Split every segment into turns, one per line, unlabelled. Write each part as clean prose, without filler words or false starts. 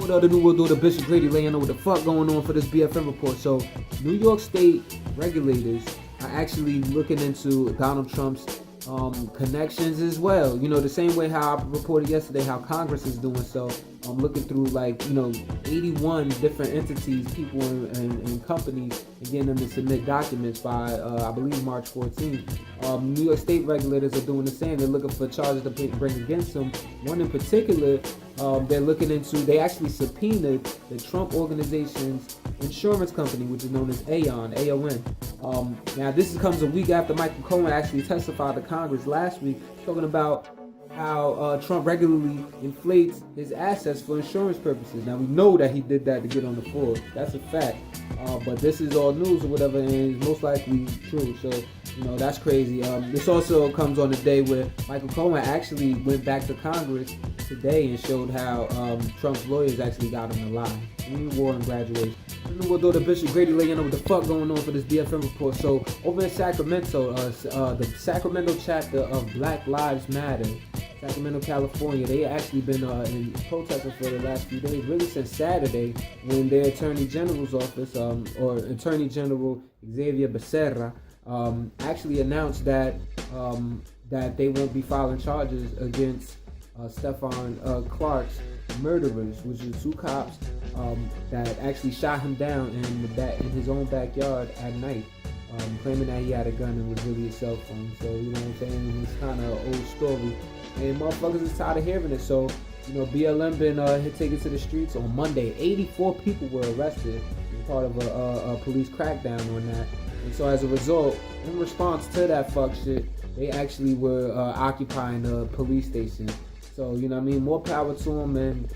What other New World Order, Bishop Grady laying out what the fuck going on for this BFN report. So, New York State regulators are actually looking into Donald Trump's connections as well. You know, the same way how I reported yesterday how Congress is doing so. Looking through 81 different entities, people and companies, and getting them to submit documents by, I believe, March 14th. New York State regulators are doing the same. They're looking for charges to bring against them. One in particular, they're looking into, they actually subpoenaed the Trump Organization's insurance company, which is known as Aon, A-O-N. Now, this comes a week after Michael Cohen actually testified to Congress last week, talking about how Trump regularly inflates his assets for insurance purposes. Now, we know that he did that to get on the force. That's a fact. But this is all news or whatever, and it's most likely true. So, that's crazy. This also comes on the day where Michael Cohen actually went back to Congress today and showed how Trump's lawyers actually got him to lie. War and graduation. We'll do the Bishop Grady laying out what the fuck going on for this BFN report. So, over in Sacramento, the Sacramento chapter of Black Lives Matter, Sacramento, California, they actually been in protesting for the last few days, really since Saturday, when their Attorney General's office, or Attorney General Xavier Becerra, actually announced that they won't be filing charges against Stephon Clark's murderers, which are two cops that actually shot him down in his own backyard at night, claiming that he had a gun and was really a cell phone. So, you know what I'm saying? It's kind of an old story. And motherfuckers is tired of hearing it. So, BLM been taken to the streets on Monday. 84 people were arrested as part of a police crackdown on that. And so as a result, in response to that fuck shit, they actually were occupying a police station. So, more power to them, and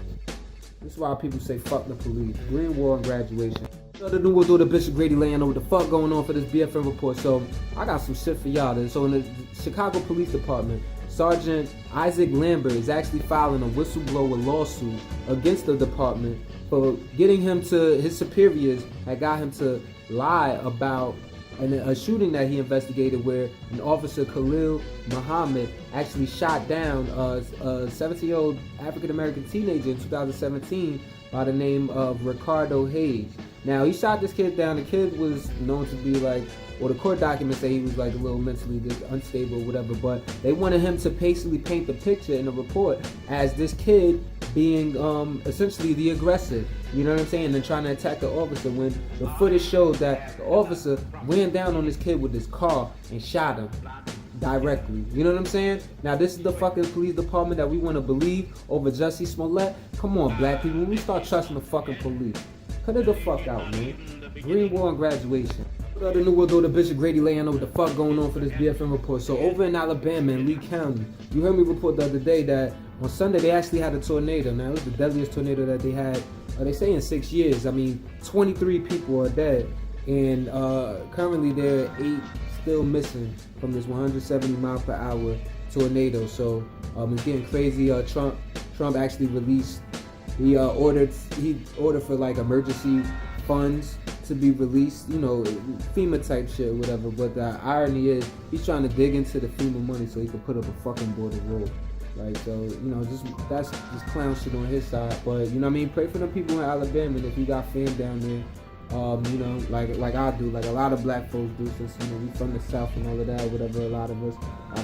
this is why people say fuck the police. Green War and graduation. The New World Order, Bishop Grady laying out what the fuck going on for this BFN report. So, I got some shit for y'all. So, in the Chicago Police Department, Sergeant Isaac Lambert is actually filing a whistleblower lawsuit against the department for getting him to, his superiors had got him to lie about a shooting that he investigated where an officer, Khalil Muhammad, actually shot down a 17-year-old African-American teenager in 2017 by the name of Ricardo Hayes. Now, he shot this kid down. The kid was known to be the court documents say he was a little mentally unstable or whatever, but they wanted him to basically paint the picture in the report as this kid being essentially the aggressor, you know what I'm saying, and trying to attack the officer, when the footage showed that the officer ran down on this kid with his car and shot him directly. You know what I'm saying? Now, this is the fucking police department that we want to believe over Jussie Smollett. Come on, black people, when we start trusting the fucking police, cut it the fuck out, man. Green War and graduation. The New World Order, Bishop Grady laying out what the fuck going on for this BFN report. So, over in Alabama, in Lee County, you heard me report the other day that on Sunday they actually had a tornado. Now, it was the deadliest tornado that they had, they say, in 6 years. 23 people are dead, and currently there are 8 still missing from this 170 mile per hour tornado. So, it's getting crazy. Trump actually released, he ordered for emergency funds to be released, FEMA type shit or whatever. But the irony is, he's trying to dig into the FEMA money so he can put up a fucking border wall. Right, so, that's just clown shit on his side. But, pray for the people in Alabama, and if you got fam down there, like I do, like a lot of black folks do, since, we from the South and all of that, whatever a lot of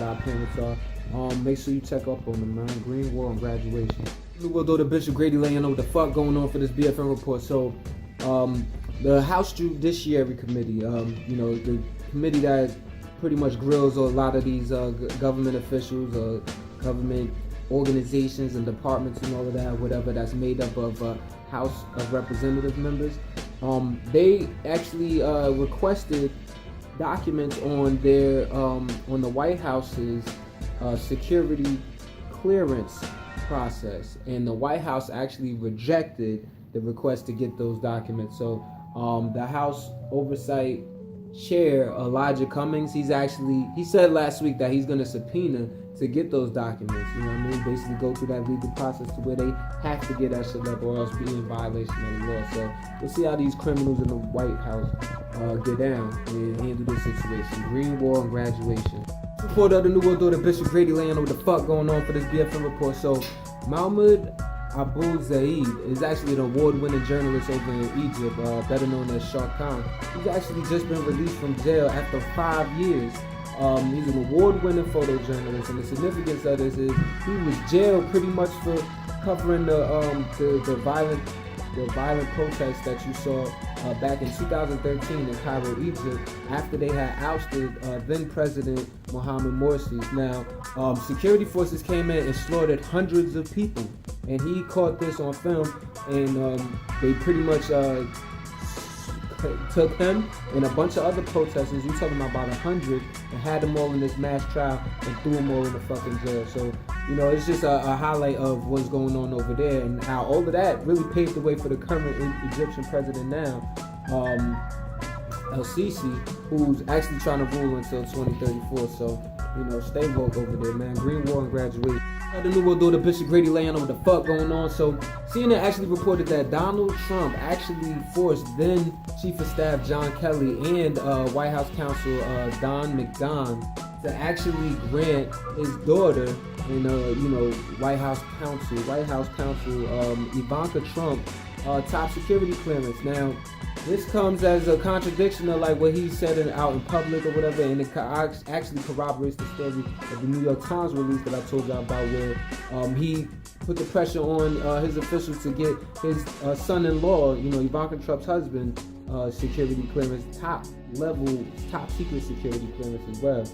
our parents are. Make sure you check up on them, man. Green War and graduation. New World Order, Bishop Grady laying out what the fuck going on for this BFN report. So, the House Judiciary Committee, the committee that pretty much grills a lot of these government officials, government organizations and departments and all of that, whatever, that's made up of House of Representative members. They actually requested documents on their on the White House's security clearance process, and the White House actually rejected the request to get those documents. So the House Oversight Chair, Elijah Cummings, he said last week that he's going to subpoena to get those documents, basically go through that legal process to where they have to get that shit up or else be in violation of the law. So we'll see how these criminals in the White House get down and handle this situation. Green War and graduation. Report of the New World Order, Bishop Grady laying out what the fuck going on for this BFN report. So Mahmoud Abu Zaid is actually an award-winning journalist over in Egypt, better known as Shah Khan. He's actually just been released from jail after 5 years. He's an award-winning photojournalist, and the significance of this is he was jailed pretty much for covering the violent protests that you saw back in 2013 in Cairo, Egypt, after they had ousted then President Mohamed Morsi. Now, security forces came in and slaughtered hundreds of people, and he caught this on film, and they pretty much took him and a bunch of other protesters, you're talking about 100, and had them all in this mass trial and threw them all in the fucking jail. So, you know, it's just a highlight of what's going on over there, and how all of that really paved the way for the current Egyptian president now, El-Sisi, who's actually trying to rule until 2034. So, you know, stay woke over there, man. Green War and graduation. The New World Order, Bishop Grady laying over the fuck going on. So CNN actually reported that Donald Trump actually forced then Chief of Staff John Kelly and White House counsel Don McGahn to actually grant his daughter and White House counsel Ivanka Trump top security clearance. Now, this comes as a contradiction of like what he said out in public or whatever, and it actually corroborates the story that the New York Times released that I told y'all about, where he put the pressure on his officials to get his son-in-law, Ivanka Trump's husband, security clearance, top secret security clearance as well.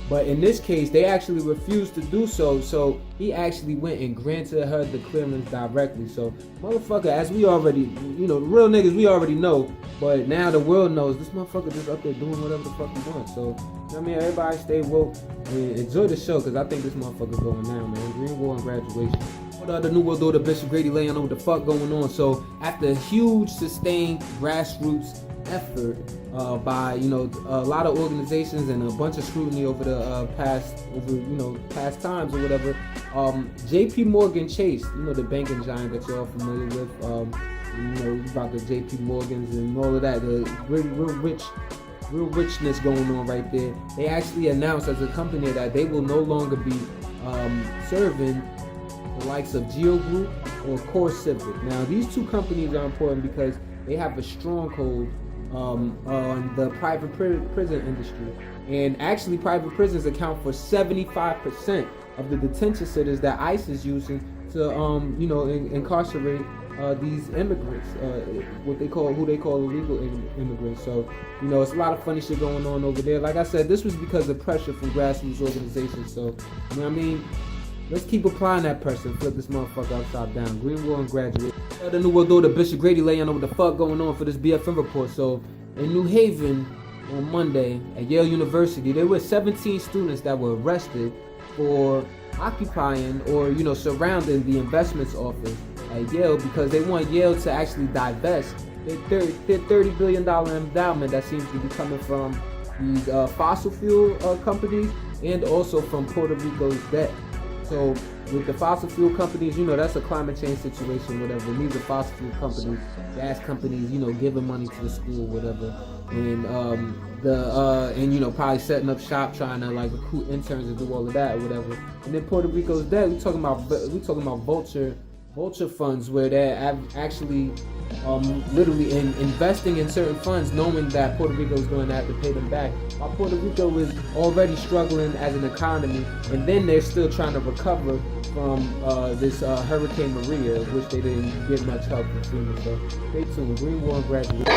But in this case, they actually refused to do so. So he actually went and granted her the clearance directly. So, motherfucker, as we already, the real niggas, we already know. But now the world knows this motherfucker just up there doing whatever the fuck he wants. So, I mean, everybody stay woke and enjoy the show, because I think this motherfucker's going down, man. Green War and graduation. The New World Order, Bishop Grady laying on what the fuck going on. So, after a huge sustained grassroots effort by a lot of organizations and a bunch of scrutiny over the past times or whatever, JP Morgan Chase, the banking giant that you're all familiar with, about the JP Morgans and all of that, the real richness going on right there. They actually announced as a company that they will no longer be serving the likes of Geo Group or Core Civic. Now, these two companies are important because they have a stronghold on the private prison industry, and actually private prisons account for 75% of the detention centers that ICE is using to incarcerate these immigrants, who they call illegal immigrants. So it's a lot of funny shit going on over there. Like I said, this was because of pressure from grassroots organizations. So let's keep applying that pressure and flip this motherfucker upside down. Green War and graduate. The New World Order, Bishop Grady laying over what the fuck going on for this BFN report. So in New Haven on Monday at Yale University, there were 17 students that were arrested for occupying or surrounding the investments office at Yale, because they want Yale to actually divest their $30 billion endowment that seems to be coming from these fossil fuel companies and also from Puerto Rico's debt. So with the fossil fuel companies, that's a climate change situation, whatever. And these are fossil fuel companies, gas companies, giving money to the school, whatever. And probably setting up shop, trying to like recruit interns and do all of that or whatever. And then Puerto Rico's debt, we talking about vulture funds, where they're actually literally investing in certain funds, knowing that Puerto Rico is going to have to pay them back, while Puerto Rico is already struggling as an economy, and then they're still trying to recover from this Hurricane Maria, which they didn't get much help from FEMA. So stay tuned. Green War and graduate.